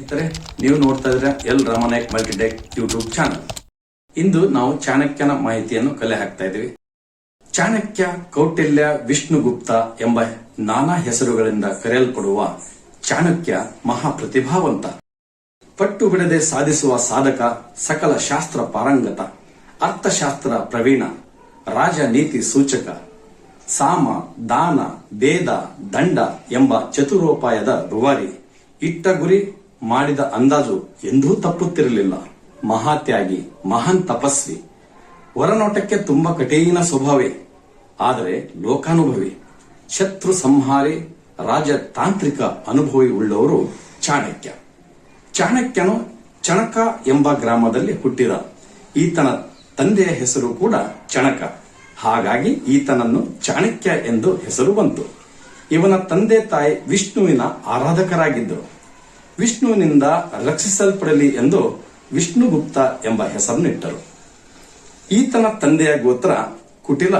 ಸ್ನೇಹಿತರೆ, ನೀವು ನೋಡ್ತಾ ಇದ್ರೆ L Ramanayak multitech YouTube channel. ಇಂದು ನಾವು ಚಾಣಕ್ಯನ ಮಾಹಿತಿಯನ್ನು ಕಲೆ ಹಾಕ್ತಾ ಇದ್ದೀವಿ. ಚಾಣಕ್ಯ, ಕೌಟಿಲ್ಯ, ವಿಷ್ಣುಗುಪ್ತ ಎಂಬ ನಾನಾ ಹೆಸರುಗಳಿಂದ ಕರೆಯಲ್ಪಡುವ ಚಾಣಕ್ಯ ಮಹಾಪ್ರತಿಭಾವಂತ, ಪಟ್ಟು ಬಿಡದೆ ಸಾಧಿಸುವ ಸಾಧಕ, ಸಕಲ ಶಾಸ್ತ್ರ ಪಾರಂಗತ, ಅರ್ಥಶಾಸ್ತ್ರ ಪ್ರವೀಣ, ರಾಜನೀತಿ ಸೂಚಕ, ಸಾಮ, ದಾನ, ಭೇದ, ದಂಡ ಎಂಬ ಚತುರೋಪಾಯದ ರೂವಾರಿ, ಇಟ್ಟ ಗುರಿ ಮಾಡಿದ ಅಂದಾಜು ಎಂದೂ ತಪ್ಪುತ್ತಿರಲಿಲ್ಲ. ಮಹಾತ್ಯಾಗಿ, ಮಹಾನ್ ತಪಸ್ವಿ, ಹೊರನೋಟಕ್ಕೆ ತುಂಬಾ ಕಠಿಣ ಸ್ವಭಾವಿ, ಆದರೆ ಲೋಕಾನುಭವಿ, ಶತ್ರು ಸಂಹಾರಿ, ರಾಜತಾಂತ್ರಿಕ ಅನುಭವಿ ಉಳ್ಳವರು ಚಾಣಕ್ಯ. ಚಾಣಕ್ಯನು ಚಣಕ ಎಂಬ ಗ್ರಾಮದಲ್ಲಿ ಹುಟ್ಟಿದ. ಈತನ ತಂದೆಯ ಹೆಸರು ಕೂಡ ಚಣಕ, ಹಾಗಾಗಿ ಈತನನ್ನು ಚಾಣಕ್ಯ ಎಂದು ಹೆಸರು ಬಂತು. ಇವನ ತಂದೆ ತಾಯಿ ವಿಷ್ಣುವಿನ ಆರಾಧಕರಾಗಿದ್ದರು. ವಿಷ್ಣುವಿನಿಂದ ರಕ್ಷಿಸಲ್ಪಡಲಿ ಎಂದು ವಿಷ್ಣುಗುಪ್ತ ಎಂಬ ಹೆಸರನ್ನಿಟ್ಟರು. ಈತನ ತಂದೆಯ ಗೋತ್ರ ಕುಟಿಲ,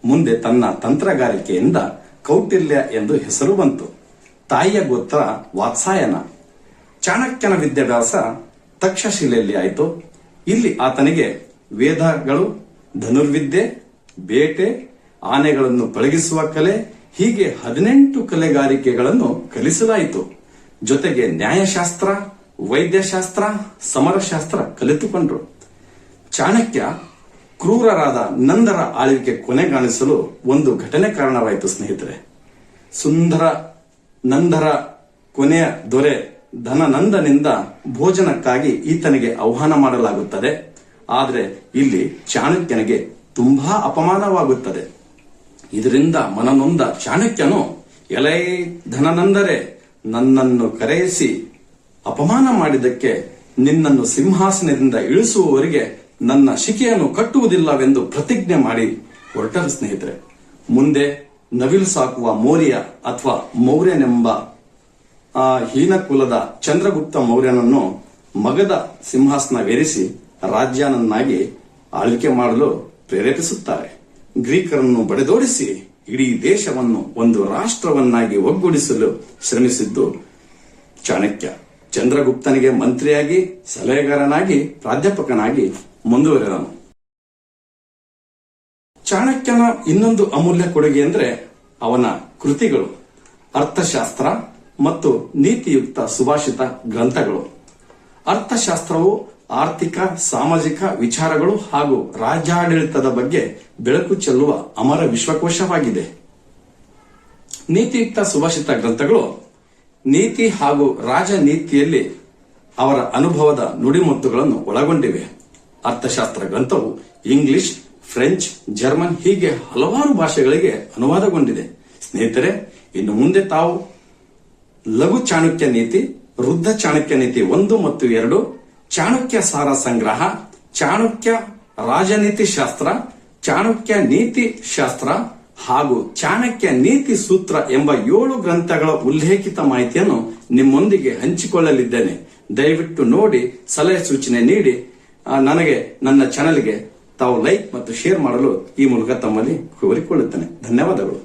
ಮುಂದೆ ತನ್ನ ತಂತ್ರಗಾರಿಕೆಯಿಂದ ಕೌಟಿಲ್ಯ ಎಂದು ಹೆಸರು ಬಂತು. ತಾಯಿಯ ಗೋತ್ರ ವಾತ್ಸಾಯನ. ಚಾಣಕ್ಯನ ವಿದ್ಯಾಭ್ಯಾಸ ತಕ್ಷಶಿಲೆಯಲ್ಲಿ ಆಯಿತು. ಇಲ್ಲಿ ಆತನಿಗೆ ವೇದಗಳು, ಧನುರ್ವಿದ್ಯೆ, ಬೇಟೆ, ಆನೆಗಳನ್ನು ಪಳಗಿಸುವ ಕಲೆ, ಹೀಗೆ 18 ಕಲೆಗಾರಿಕೆಗಳನ್ನು ಕಲಿಸಲಾಯಿತು. ಜೊತೆಗೆ ನ್ಯಾಯಶಾಸ್ತ್ರ, ವೈದ್ಯಶಾಸ್ತ್ರ, ಸಮರಶಾಸ್ತ್ರ ಕಲಿತುಕೊಂಡರು. ಚಾಣಕ್ಯ ಕ್ರೂರರಾದ ನಂದರ ಆಳ್ವಿಕೆ ಕೊನೆಗಾಣಿಸಲು ಒಂದು ಘಟನೆ ಕಾರಣವಾಯಿತು ಸ್ನೇಹಿತರೆ. ಸುಂದರ ನಂದರ ಕೊನೆಯ ದೊರೆ ಧನನಂದನಿಂದ ಭೋಜನಕ್ಕಾಗಿ ಈತನಿಗೆ ಆಹ್ವಾನ ಮಾಡಲಾಗುತ್ತದೆ. ಆದರೆ ಇಲ್ಲಿ ಚಾಣಕ್ಯನಿಗೆ ತುಂಬಾ ಅಪಮಾನವಾಗುತ್ತದೆ. ಇದರಿಂದ ಮನನೊಂದ ಚಾಣಕ್ಯನು, ಎಲೈ ಧನನಂದರೆ, ನನ್ನನ್ನು ಕರೆಯಿಸಿ ಅಪಮಾನ ಮಾಡಿದ್ದಕ್ಕೆ ನಿನ್ನನ್ನು ಸಿಂಹಾಸನದಿಂದ ಇಳಿಸುವವರೆಗೆ ನನ್ನ ಶಿಕೆಯನ್ನು ಕಟ್ಟುವುದಿಲ್ಲವೆಂದು ಪ್ರತಿಜ್ಞೆ ಮಾಡಿ ಹೊರಟರು ಸ್ನೇಹಿತರೆ. ಮುಂದೆ ನವಿಲು ಸಾಕುವ ಮೌರ್ಯ ಅಥವಾ ಮೌರ್ಯನೆಂಬ ಹೀನ ಕುಲದ ಚಂದ್ರಗುಪ್ತ ಮೌರ್ಯನನ್ನು ಮಗಧ ಸಿಂಹಾಸನವೇರಿಸಿ ರಾಜ್ಯನನ್ನಾಗಿ ಆಳ್ವಿಕೆ ಮಾಡಲು ಪ್ರೇರೇಪಿಸುತ್ತಾರೆ. ಗ್ರೀಕರನ್ನು ಬಡಿದೋಡಿಸಿ ಇಡೀ ದೇಶವನ್ನು ಒಂದು ರಾಷ್ಟ್ರವನ್ನಾಗಿ ಒಗ್ಗೂಡಿಸಲು ಶ್ರಮಿಸಿದ್ದು ಚಾಣಕ್ಯ. ಚಂದ್ರಗುಪ್ತನಿಗೆ ಮಂತ್ರಿಯಾಗಿ, ಸಲಹೆಗಾರನಾಗಿ, ಪ್ರಾಧ್ಯಾಪಕನಾಗಿ ಮುಂದುವರೆದನು. ಚಾಣಕ್ಯನ ಇನ್ನೊಂದು ಅಮೂಲ್ಯ ಕೊಡುಗೆ ಎಂದರೆ ಅವನ ಕೃತಿಗಳು, ಅರ್ಥಶಾಸ್ತ್ರ ಮತ್ತು ನೀತಿಯುಕ್ತ ಸುಭಾಷಿತ ಗ್ರಂಥಗಳು. ಅರ್ಥಶಾಸ್ತ್ರವು ಆರ್ಥಿಕ, ಸಾಮಾಜಿಕ ವಿಚಾರಗಳು ಹಾಗೂ ರಾಜ್ಯಾಡಳಿತದ ಬಗ್ಗೆ ಬೆಳಕು ಚೆಲ್ಲುವ ಅಮರ ವಿಶ್ವಕೋಶವಾಗಿದೆ. ನೀತಿಯುಕ್ತ ಸುಭಾಷಿತ ಗ್ರಂಥಗಳು ನೀತಿ ಹಾಗೂ ರಾಜನೀತಿಯಲ್ಲಿ ಅವರ ಅನುಭವದ ನುಡಿಮುತ್ತುಗಳನ್ನು ಒಳಗೊಂಡಿವೆ. ಅರ್ಥಶಾಸ್ತ್ರ ಗ್ರಂಥವು ಇಂಗ್ಲಿಷ್, ಫ್ರೆಂಚ್, ಜರ್ಮನ್ ಹೀಗೆ ಹಲವಾರು ಭಾಷೆಗಳಿಗೆ ಅನುವಾದಗೊಂಡಿದೆ. ಸ್ನೇಹಿತರೆ, ಇನ್ನು ಮುಂದೆ ತಾವು ಲಘು ಚಾಣಕ್ಯ ನೀತಿ, ವೃದ್ಧ ಚಾಣಕ್ಯ ನೀತಿ 1 ಮತ್ತು 2, ಚಾಣಕ್ಯ ಸಾರ ಸಂಗ್ರಹ, ಚಾಣಕ್ಯ ರಾಜನೀತಿ ಶಾಸ್ತ್ರ, ಚಾಣಕ್ಯ ನೀತಿ ಶಾಸ್ತ್ರ ಹಾಗೂ ಚಾಣಕ್ಯ ನೀತಿ ಸೂತ್ರ ಎಂಬ 7 ಗ್ರಂಥಗಳ ಉಲ್ಲೇಖಿತ ಮಾಹಿತಿಯನ್ನು ನಿಮ್ಮೊಂದಿಗೆ ಹಂಚಿಕೊಳ್ಳಲಿದ್ದೇನೆ. ದಯವಿಟ್ಟು ನೋಡಿ, ಸಲಹೆ ಸೂಚನೆ ನೀಡಿ ನನಗೆ, ನನ್ನ ಚಾನೆಲ್ಗೆ ತಾವು ಲೈಕ್ ಮತ್ತು ಶೇರ್ ಮಾಡಲು ಈ ಮೂಲಕ ತಮ್ಮಲ್ಲಿ ಕೋರಿಕೊಳ್ಳುತ್ತೇನೆ. ಧನ್ಯವಾದಗಳು.